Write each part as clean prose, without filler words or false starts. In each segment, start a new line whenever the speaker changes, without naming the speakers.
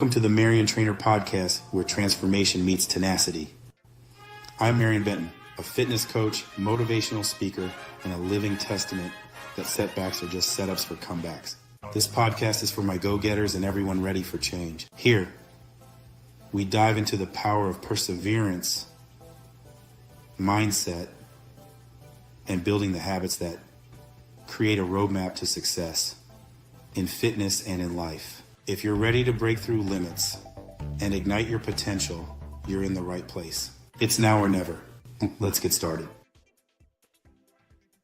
Welcome to the Mariontrainer podcast, where transformation meets tenacity. I'm Marion Benton, a fitness coach, motivational speaker, and a living testament that setbacks are just setups for comebacks. This podcast is for my go-getters and everyone ready for change. Here, we dive into the power of perseverance, mindset, and building the habits that create a roadmap to success in fitness and in life. If you're ready to break through limits and ignite your potential, you're in the right place. It's now or never. Let's get started.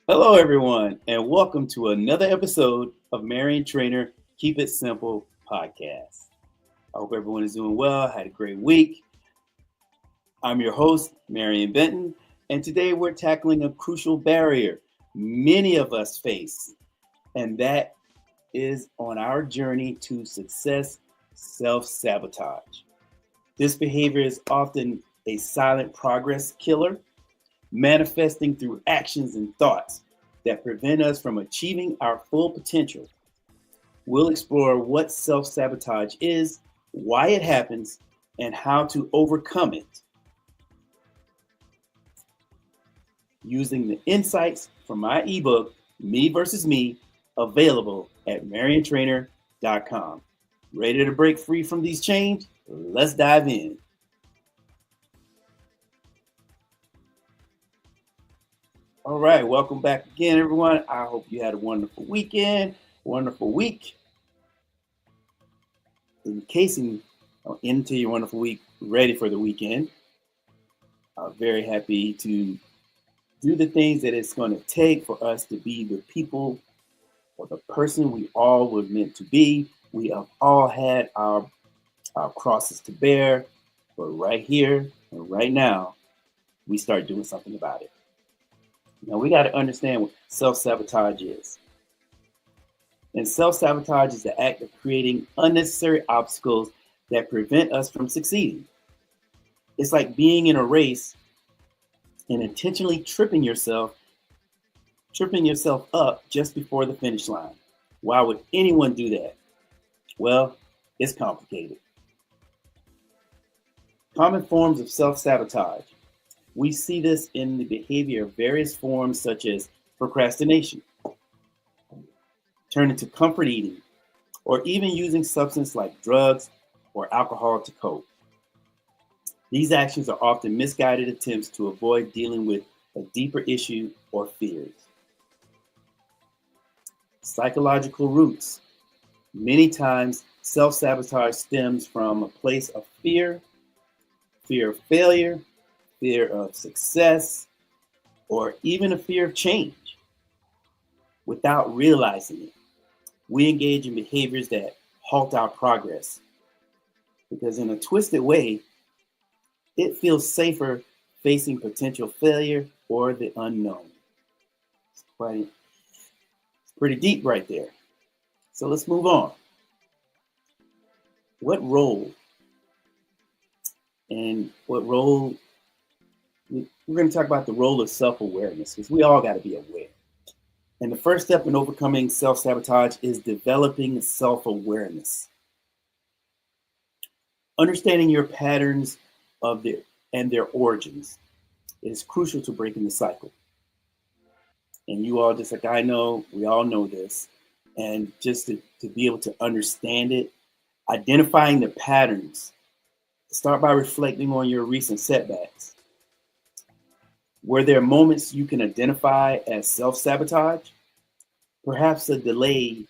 Hello, everyone, and welcome to another episode of Mariontrainer Keep It Simple podcast. I hope everyone is doing well, had a great week. I'm your host, Marion Benton, and today we're tackling a crucial barrier many of us face, and that is on our journey to success: self-sabotage. This behavior is often a silent progress killer, manifesting through actions and thoughts that prevent us from achieving our full potential. We'll explore what self-sabotage is, why it happens, and how to overcome it, using the insights from my ebook, Me versus Me, available at Mariontrainer.com. Ready to break free from these chains? Let's dive in. All right, welcome back again, everyone. I hope you had a wonderful weekend, wonderful week. In case you're into your wonderful week, ready for the weekend. I'm very happy to do the things that it's going to take for us to be the people or the person we all were meant to be. We have all had our crosses to bear, but right here and right now, we start doing something about it. Now, we got to understand what self-sabotage is. And self-sabotage is the act of creating unnecessary obstacles that prevent us from succeeding. It's like being in a race and intentionally tripping yourself up just before the finish line. Why would anyone do that? Well, it's complicated. Common forms of self-sabotage. We see this in the behavior of various forms such as procrastination, turning to comfort eating, or even using substances like drugs or alcohol to cope. These actions are often misguided attempts to avoid dealing with a deeper issue or fears. Psychological roots. Many times, self-sabotage stems from a place of fear of failure, fear of success, or even a fear of change. Without realizing it, we engage in behaviors that halt our progress, because in a twisted way, it feels safer facing potential failure or the unknown. It's pretty deep right there. So let's move on. What role? We're going to talk about the role of self-awareness, because we all got to be aware. And the first step in overcoming self-sabotage is developing self-awareness. Understanding your patterns and their origins is crucial to breaking the cycle. And you all, just like I know, we all know this. And just to be able to understand it, identifying the patterns, start by reflecting on your recent setbacks. Were there moments you can identify as self-sabotage? Perhaps a delay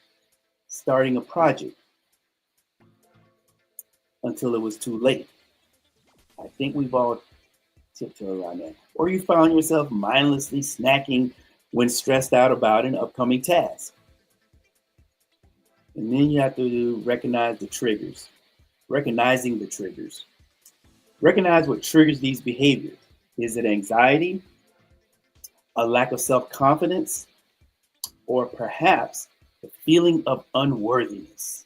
starting a project until it was too late. I think we've all tiptoed around that. Or you found yourself mindlessly snacking when stressed out about an upcoming task. And then you have to recognize the triggers. Recognizing the triggers. Recognize what triggers these behaviors. Is it anxiety, a lack of self-confidence, or perhaps the feeling of unworthiness?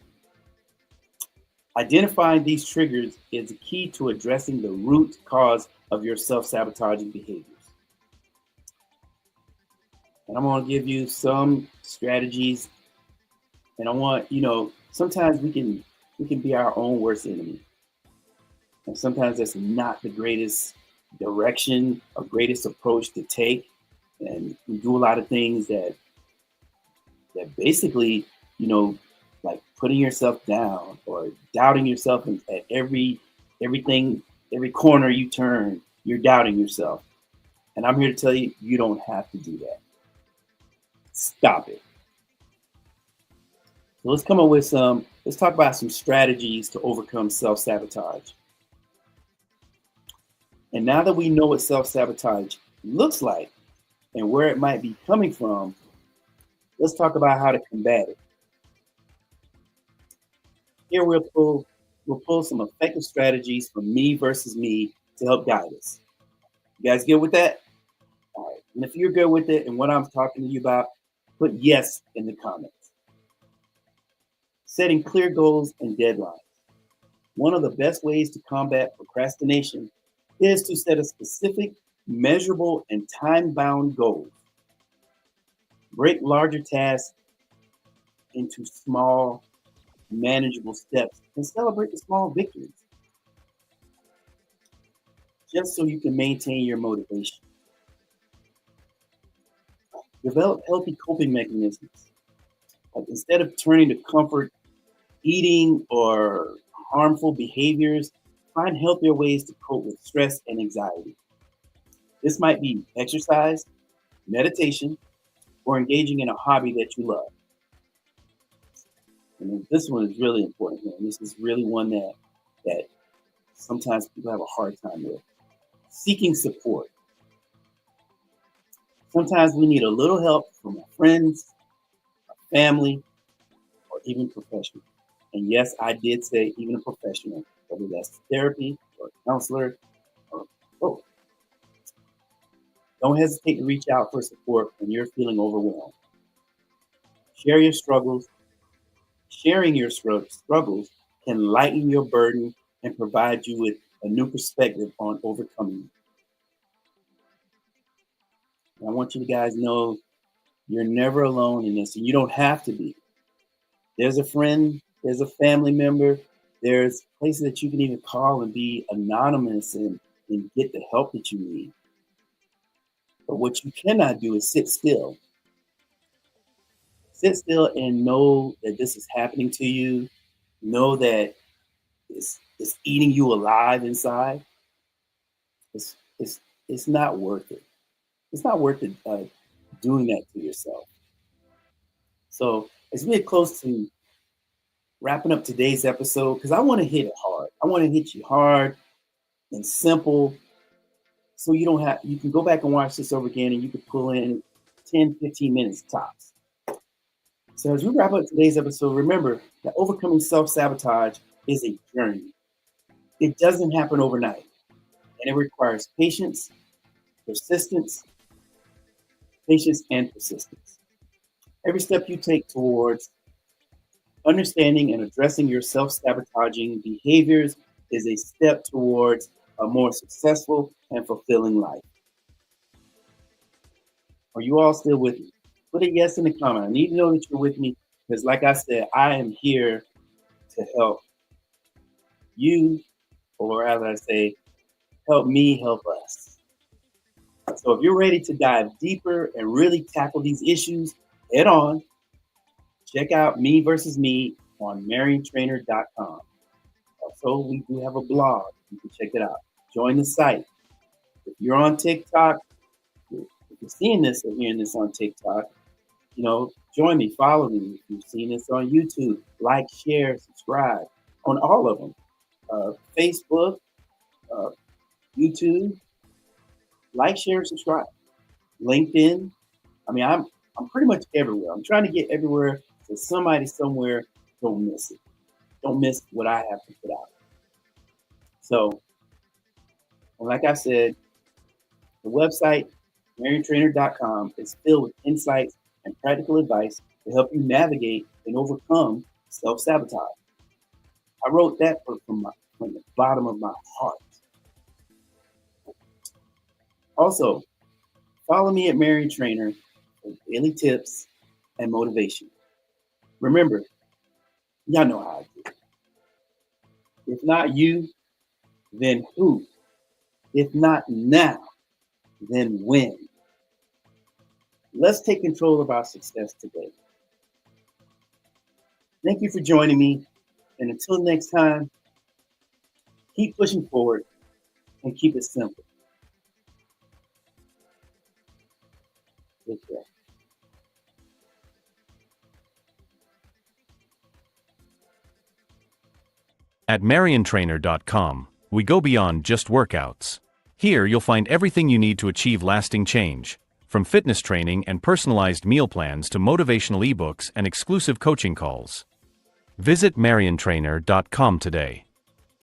Identifying these triggers is the key to addressing the root cause of your self-sabotaging behaviors. And I'm going to give you some strategies. And I want, sometimes we can we can be our own worst enemy. And sometimes that's not the greatest direction or greatest approach to take. And we do a lot of things that basically, like putting yourself down or doubting yourself at everything, every corner you turn, you're doubting yourself. And I'm here to tell you, you don't have to do that. Stop it. So let's talk about some strategies to overcome self-sabotage. And now that we know what self-sabotage looks like and where it might be coming from, let's talk about how to combat it. Here we'll pull some effective strategies from me versus me to help guide us. You guys good with that? All right. And if you're good with it and what I'm talking to you about, put yes in the comments. Setting clear goals and deadlines. One of the best ways to combat procrastination is to set a specific, measurable, and time-bound goal. Break larger tasks into small, manageable steps and celebrate the small victories, just so you can maintain your motivation. Develop healthy coping mechanisms. Like instead of turning to comfort eating or harmful behaviors, find healthier ways to cope with stress and anxiety. This might be exercise, meditation, or engaging in a hobby that you love. And this one is really important here. And this is really one that sometimes people have a hard time with. Seeking support. Sometimes we need a little help from our friends, our family, or even professionals. And yes, I did say even a professional, whether that's therapy or a counselor or both. Don't hesitate to reach out for support when you're feeling overwhelmed. Share your struggles. Sharing your struggles can lighten your burden and provide you with a new perspective on overcoming them. And I want you guys to know you're never alone in this, and you don't have to be. There's a friend, there's a family member, there's places that you can even call and be anonymous and get the help that you need. But what you cannot do is sit still. Sit still and know that this is happening to you. Know that it's eating you alive inside. It's not worth it. It's not worth it doing that to yourself. So as we get close to wrapping up today's episode, because I want to hit it hard. I want to hit you hard and simple, so you can go back and watch this over again, and you can pull in 10, 15 minutes tops. So as we wrap up today's episode, remember that overcoming self-sabotage is a journey. It doesn't happen overnight, and it requires patience and persistence. Every step you take towards understanding and addressing your self-sabotaging behaviors is a step towards a more successful and fulfilling life. Are you all still with me? Put a yes in the comment. I need to know that you're with me, because like I said, I am here to help you, or rather I say, help me help us. So if you're ready to dive deeper and really tackle these issues head on, check out Me Versus Me on Mariontrainer.com. Also, we do have a blog. You can check it out. Join the site. If you're on TikTok, if you're seeing this or hearing this on TikTok, join me, follow me. If you're seeing this on YouTube, like, share, subscribe on all of them. Facebook, YouTube, like, share, subscribe. LinkedIn. I mean, I'm pretty much everywhere. I'm trying to get everywhere so somebody somewhere don't miss it. Don't miss what I have to put out. So, like I said, the website, Mariontrainer.com, is filled with insights and practical advice to help you navigate and overcome self-sabotage. I wrote that from the bottom of my heart. Also, follow me at Mariontrainer for daily tips and motivation. Remember, y'all know how I do. If not you, then who? If not now, then when? Let's take control of our success today. Thank you for joining me. And until next time, keep pushing forward and keep it simple. Take care.
At Mariontrainer.com, we go beyond just workouts. Here you'll find everything you need to achieve lasting change, from fitness training and personalized meal plans to motivational ebooks and exclusive coaching calls. Visit Mariontrainer.com today.